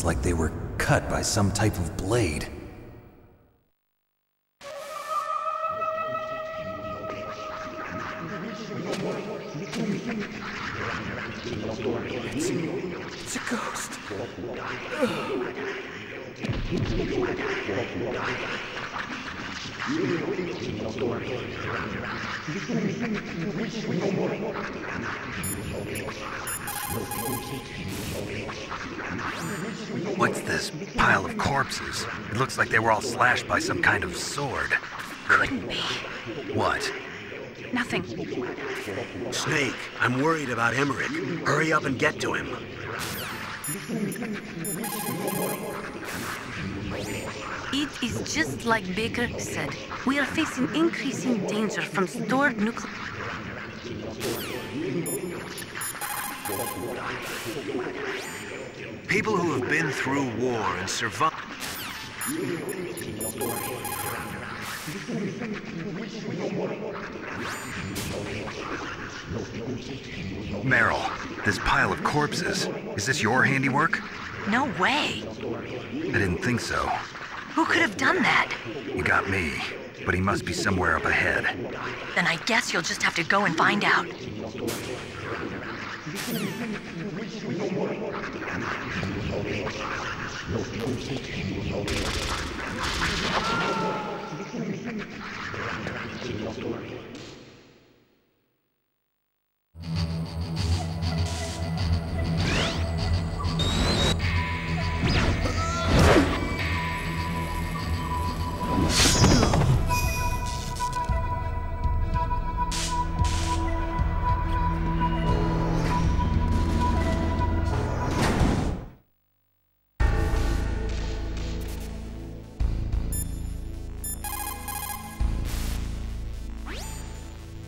like they were cut by some type of blade. It's a ghost. What's this pile of corpses? It looks like they were all slashed by some kind of sword. Couldn't be. What? Nothing. Snake, I'm worried about Emmerich. Hurry up and get to him. It is just like Baker said. We are facing increasing danger from stored nuclear... People who have been through war and survived... Meryl, this pile of corpses, is this your handiwork? No way. I didn't think so. Who could have done that? You got me, but he must be somewhere up ahead. Then I guess you'll just have to go and find out.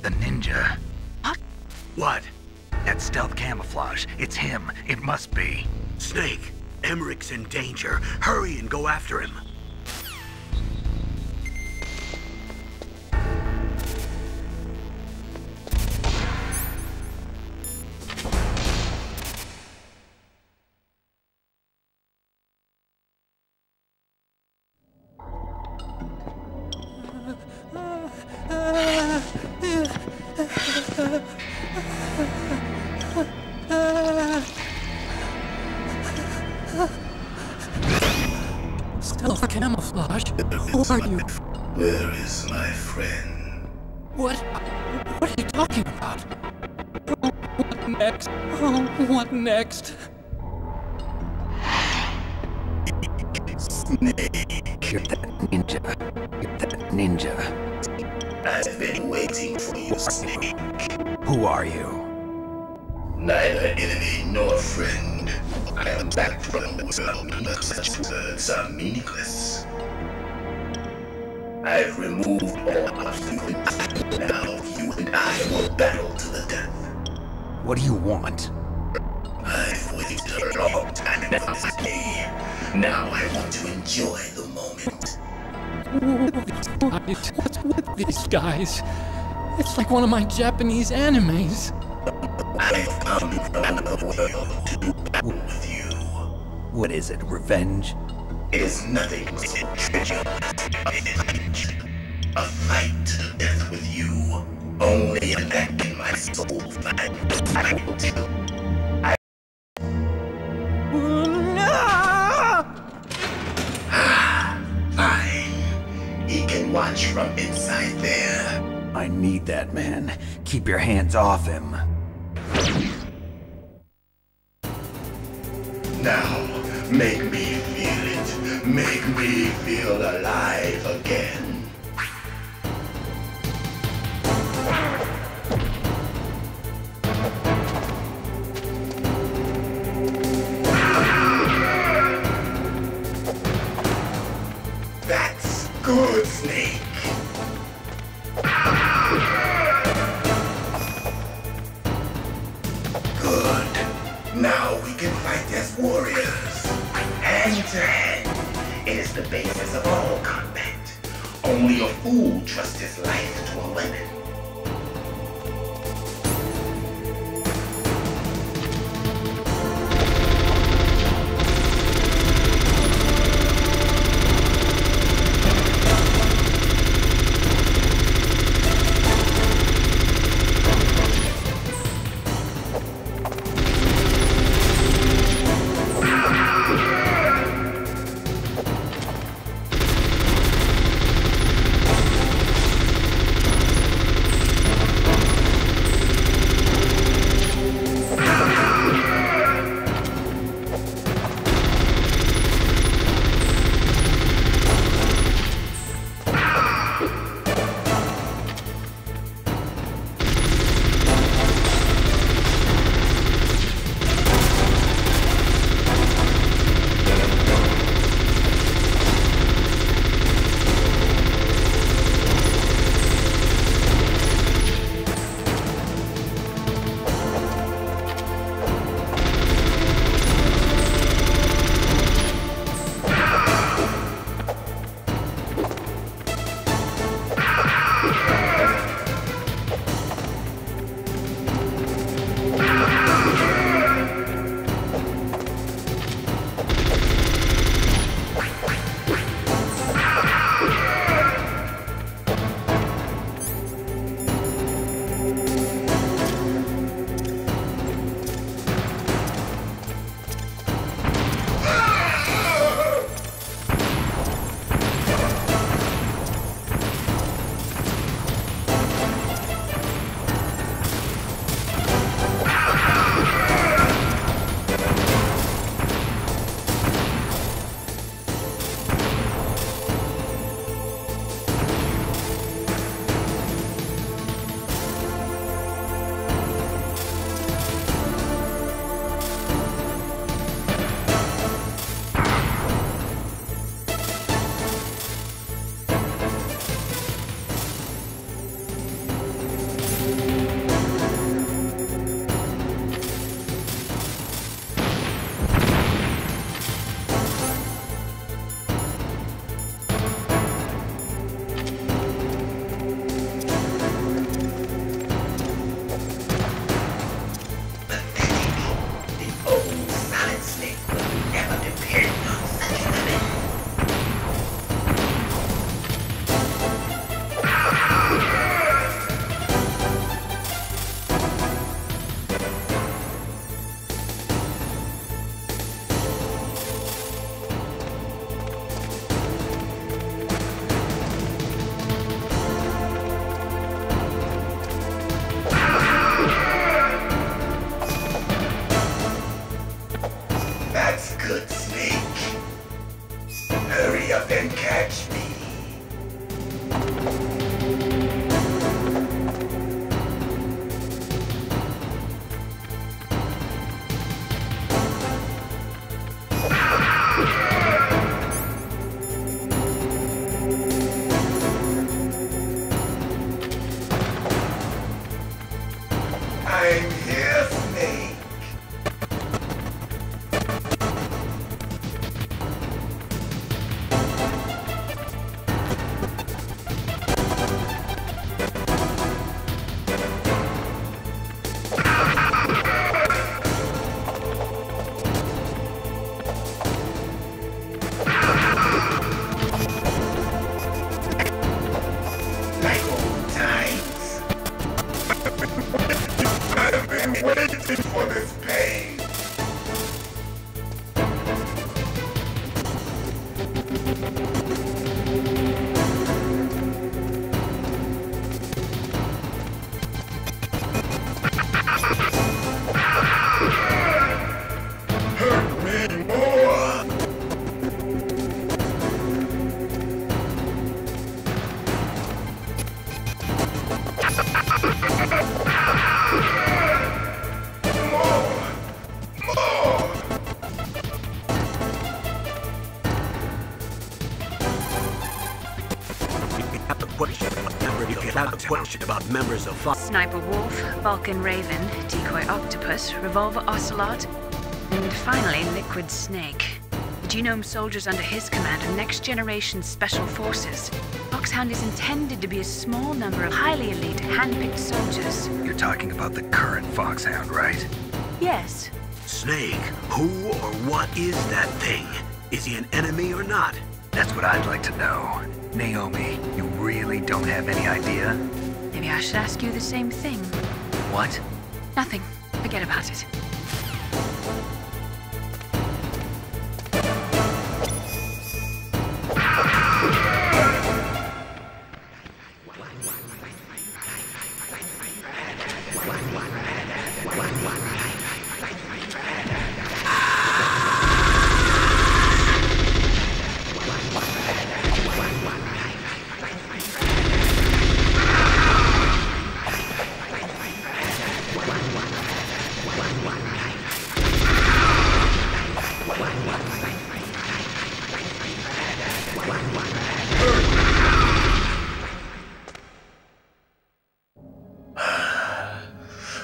The ninja. What? What? That stealth camouflage. It's him. It must be. Snake, Emmerich's in danger. Hurry and go after him. Stealth camouflage? Who are you? Where is my friend? What are you talking about? Oh, what next? Oh, what next? Snake. You're that ninja. You're that ninja. I've been waiting for you, Snake. Who are you? Neither enemy nor friend. I am back from a world where such words are meaningless. I've removed all obstacles. Now you and I will battle to the death. What do you want? I've waited a long time for this day. Now I want to enjoy the moment. What's with these guys? It's like one of my Japanese animes. I've come from another world to battle with you. What is it, revenge? It is nothing so trivial as revenge. A fight to the death with you. Only in that can my soul find I will do. Fine. He can watch from inside there. I need that man. Keep your hands off him. Now, make me feel it. Make me feel alive again. That's good, Snake. Good. Now we can fight as warriors. Hand to hand. It is the basis of all combat. Only a fool trusts his life to a weapon. good, Snake. Hurry up and catch me. I'm here, Snake. Like old times. I've been waiting for this pain. Hurt me more. Have a question about members of Fox. Sniper Wolf, Vulcan Raven, Decoy Octopus, Revolver Ocelot, and finally Liquid Snake. The genome soldiers under his command are next-generation special forces. Foxhound is intended to be a small number of highly elite, hand-picked soldiers. You're talking about the current Foxhound, right? Yes. Snake, who or what is that thing? Is he an enemy or not? That's what I'd like to know. Naomi, you really don't have any idea? Maybe I should ask you the same thing. What? Nothing. Forget about it.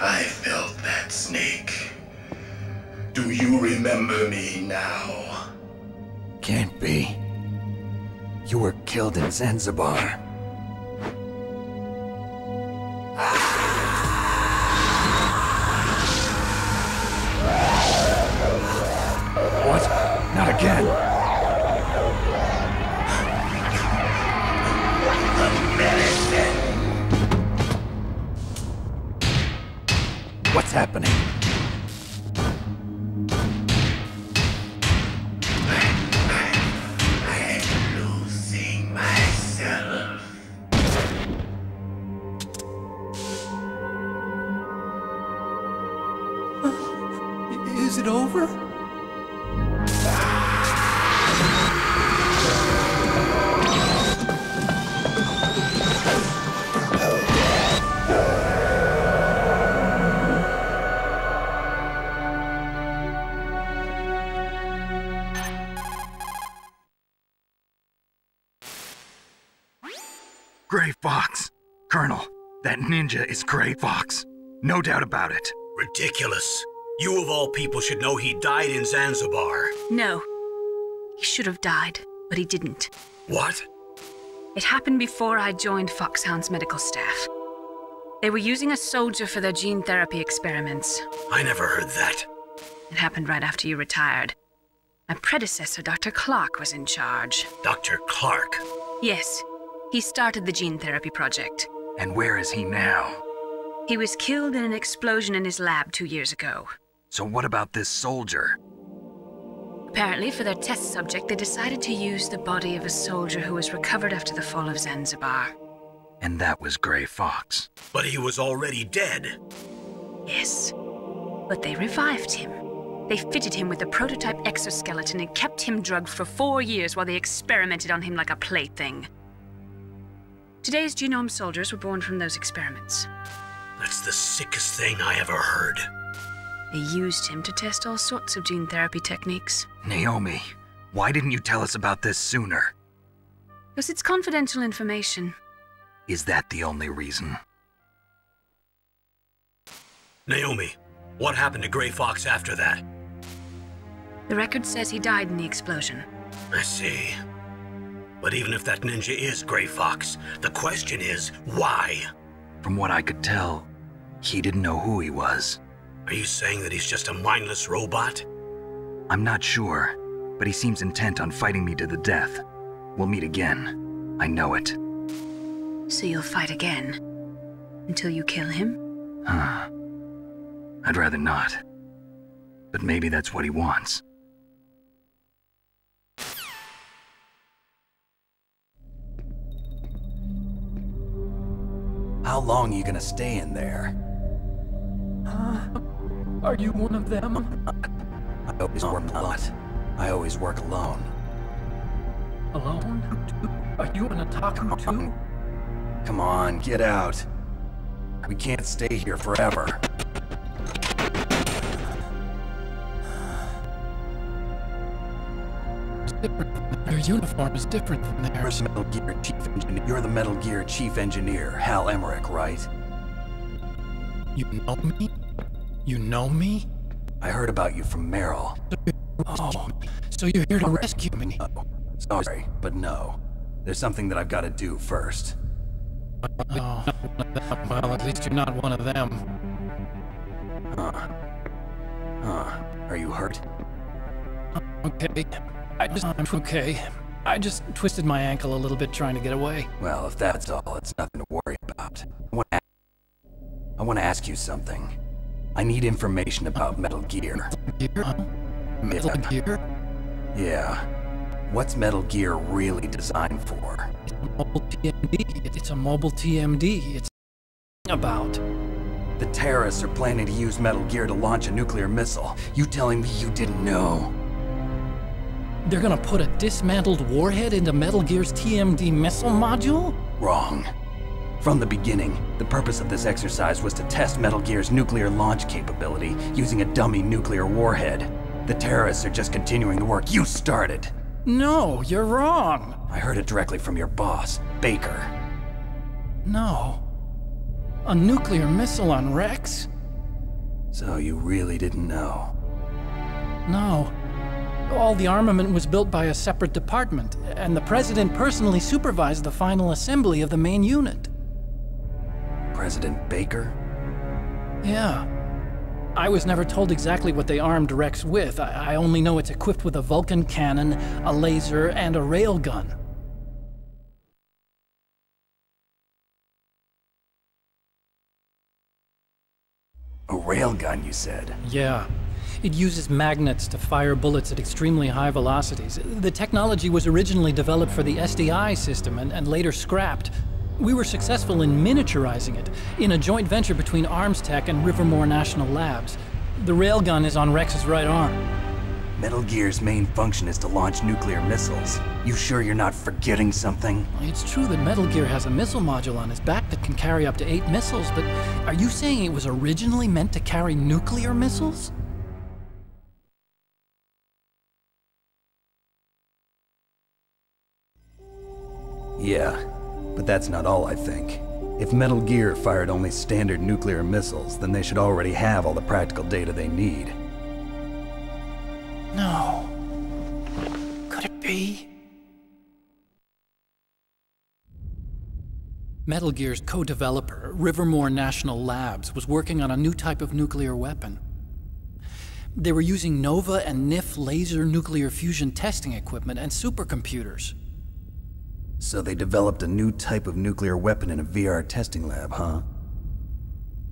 I felt that, Snake. Do you remember me now? Can't be. You were killed in Zanzibar. What? Not again. What's happening? I'm losing myself. Is it over? Gray Fox. Colonel, that ninja is Gray Fox. No doubt about it. Ridiculous. You of all people should know he died in Zanzibar. No. He should have died, but he didn't. What? It happened before I joined Foxhound's medical staff. They were using a soldier for their gene therapy experiments. I never heard that. It happened right after you retired. My predecessor, Dr. Clark, was in charge. Dr. Clark. Yes, he started the gene therapy project. And where is he now? He was killed in an explosion in his lab 2 years ago. So what about this soldier? Apparently, for their test subject, they decided to use the body of a soldier who was recovered after the fall of Zanzibar. And that was Gray Fox. But he was already dead. Yes, but they revived him. They fitted him with a prototype exoskeleton and kept him drugged for 4 years while they experimented on him like a plaything. Today's genome soldiers were born from those experiments. That's the sickest thing I ever heard. They used him to test all sorts of gene therapy techniques. Naomi, why didn't you tell us about this sooner? Because it's confidential information. Is that the only reason? Naomi, what happened to Grey Fox after that? The record says he died in the explosion. I see. But even if that ninja is Grey Fox, the question is, why? From what I could tell, he didn't know who he was. Are you saying that he's just a mindless robot? I'm not sure, but he seems intent on fighting me to the death. We'll meet again. I know it. So you'll fight again? Until you kill him? Huh. I'd rather not. But maybe that's what he wants. How long are you gonna stay in there? Are you one of them? I always work a lot. I always work alone. Alone? Are you an otaku too? Come on, get out. We can't stay here forever. It's different. Your uniform is different from theirs. You're the Metal Gear Chief Engineer, Hal Emmerich, right? You know me? You know me? I heard about you from Meryl. Oh, so you're here to rescue me? Oh, sorry, but no. There's something that I've got to do first. Oh, well, at least you're not one of them. Are you hurt? Okay. I'm okay. I just twisted my ankle a little bit trying to get away. Well, if that's all, it's nothing to worry about. I want to ask you something. I need information about Metal Gear. Gear? Huh? Metal Gear? Yeah. What's Metal Gear really designed for? It's a mobile TMD. It's a mobile TMD. It's about. The terrorists are planning to use Metal Gear to launch a nuclear missile. You telling me you didn't know? They're gonna put a dismantled warhead into Metal Gear's TMD missile module? Wrong. From the beginning, the purpose of this exercise was to test Metal Gear's nuclear launch capability using a dummy nuclear warhead. The terrorists are just continuing the work you started. No, you're wrong. I heard it directly from your boss, Baker. No. A nuclear missile on Rex? So you really didn't know? No. All the armament was built by a separate department, and the President personally supervised the final assembly of the main unit. President Baker? Yeah. I was never told exactly what they armed Rex with. I only know it's equipped with a Vulcan cannon, a laser, and a railgun. A railgun, you said? Yeah. It uses magnets to fire bullets at extremely high velocities. The technology was originally developed for the SDI system and later scrapped. We were successful in miniaturizing it, in a joint venture between ArmsTech and Rivermore National Labs. The railgun is on Rex's right arm. Metal Gear's main function is to launch nuclear missiles. You sure you're not forgetting something? It's true that Metal Gear has a missile module on his back that can carry up to 8 missiles, but are you saying it was originally meant to carry nuclear missiles? Yeah, but that's not all I think. If Metal Gear fired only standard nuclear missiles, then they should already have all the practical data they need. No. Could it be? Metal Gear's co-developer, Rivermore National Labs, was working on a new type of nuclear weapon. They were using NOVA and NIF laser nuclear fusion testing equipment and supercomputers. So they developed a new type of nuclear weapon in a VR testing lab, huh?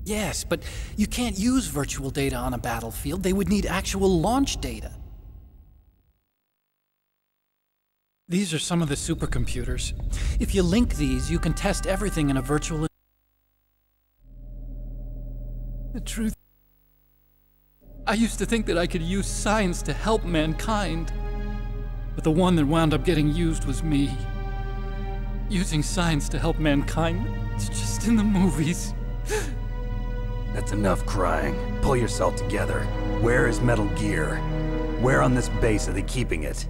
Yes, but you can't use virtual data on a battlefield. They would need actual launch data. These are some of the supercomputers. If you link these, you can test everything in a virtual... The truth... I used to think that I could use science to help mankind. But the one that wound up getting used was me. Using science to help mankind, it's just in the movies. That's enough crying. Pull yourself together. Where is Metal Gear? Where on this base are they keeping it?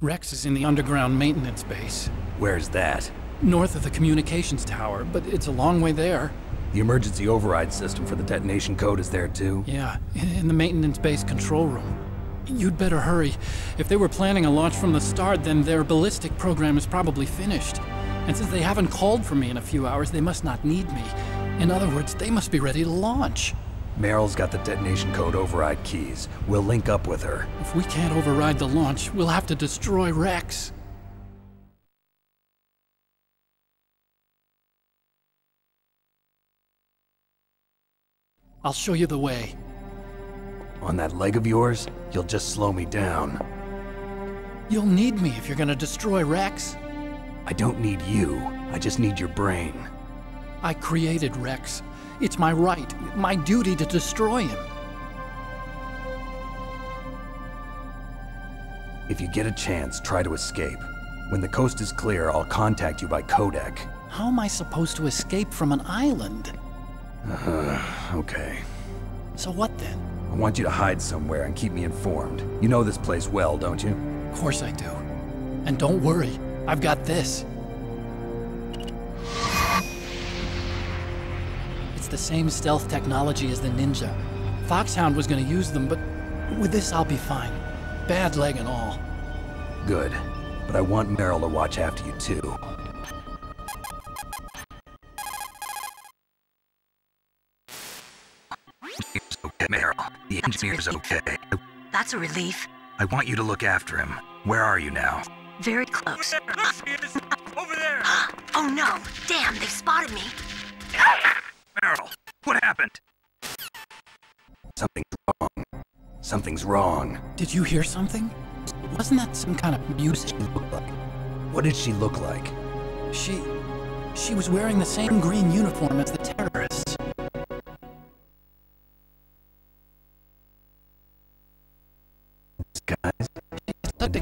Rex is in the underground maintenance base. Where's that? North of the communications tower, but it's a long way there. The emergency override system for the detonation code is there too? Yeah, in the maintenance base control room. You'd better hurry. If they were planning a launch from the start, then their ballistic program is probably finished. And since they haven't called for me in a few hours, they must not need me. In other words, they must be ready to launch. Meryl's got the detonation code override keys. We'll link up with her. If we can't override the launch, we'll have to destroy Rex. I'll show you the way. On that leg of yours, you'll just slow me down. You'll need me if you're gonna destroy Rex. I don't need you. I just need your brain. I created Rex. It's my right, my duty to destroy him. If you get a chance, try to escape. When the coast is clear, I'll contact you by codec. How am I supposed to escape from an island? Okay. So what then? I want you to hide somewhere and keep me informed. You know this place well, don't you? Of course I do. And don't worry, I've got this. It's the same stealth technology as the Ninja. Foxhound was gonna use them, but with this I'll be fine. Bad leg and all. Good. But I want Meryl to watch after you too. It's okay, Meryl. The engineer's okay. That's a relief. I want you to look after him. Where are you now? Very close. Over there! Oh no! Damn, they've spotted me. Meryl, what happened? Something's wrong. Something's wrong. Did you hear something? Wasn't that some kind of music? What did she look like? She was wearing the same green uniform as the terrorists. Guys?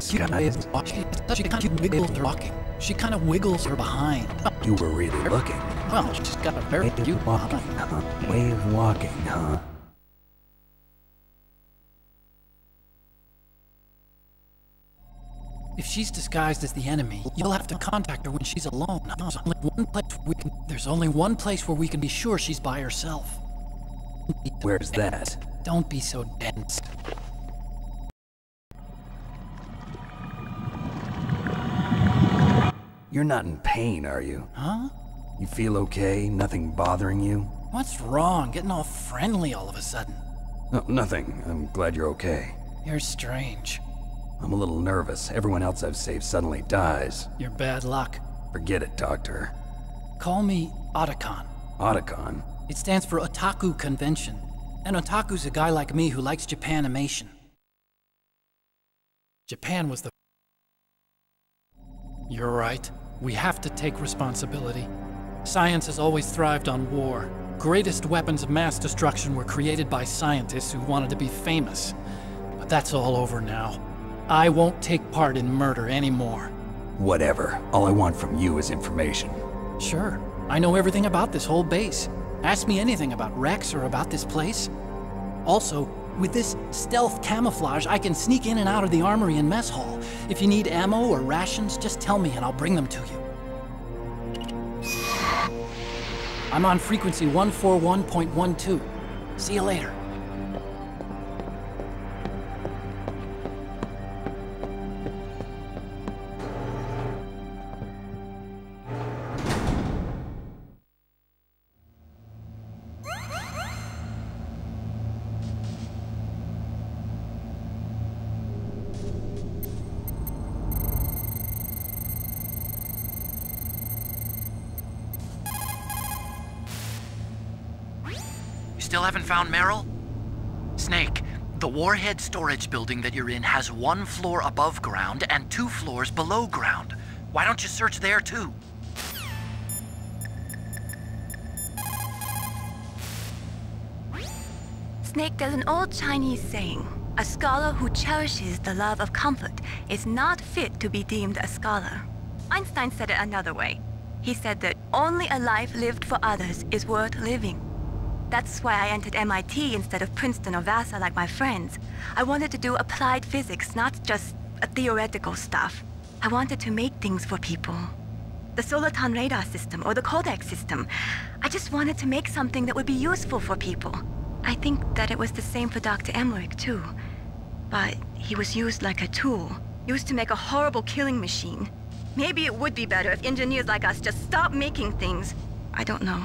She kind of wiggles her walking. She kind of wiggles her behind. You were really looking. Well, she's got a very Way cute of walking, huh? Way of walking, huh? If she's disguised as the enemy, you'll have to contact her when she's alone. There's only one place where we can be sure she's by herself. Where's that? Don't be so dense. You're not in pain, are you? Huh? You feel okay? Nothing bothering you? What's wrong? Getting all friendly all of a sudden. No, nothing. I'm glad you're okay. You're strange. I'm a little nervous. Everyone else I've saved suddenly dies. You're bad luck. Forget it, Doctor. Call me Otacon. Otacon? It stands for Otaku Convention. And Otaku's a guy like me who likes Japanimation. Japan was the... You're right. We have to take responsibility. Science has always thrived on war. Greatest weapons of mass destruction were created by scientists who wanted to be famous. But that's all over now. I won't take part in murder anymore. Whatever. All I want from you is information. Sure. I know everything about this whole base. Ask me anything about Rex or about this place. Also, with this stealth camouflage, I can sneak in and out of the armory and mess hall. If you need ammo or rations, just tell me and I'll bring them to you. I'm on frequency 141.12. See you later. Still haven't found Meryl? Snake, the warhead storage building that you're in has 1 floor above ground and 2 floors below ground. Why don't you search there too? Snake, there's an old Chinese saying, a scholar who cherishes the love of comfort is not fit to be deemed a scholar. Einstein said it another way. He said that only a life lived for others is worth living. That's why I entered MIT instead of Princeton or Vassar like my friends. I wanted to do applied physics, not just theoretical stuff. I wanted to make things for people. The Soliton radar system or the Codex system. I just wanted to make something that would be useful for people. I think that it was the same for Dr. Emmerich too. But he was used like a tool, used to make a horrible killing machine. Maybe it would be better if engineers like us just stopped making things. I don't know.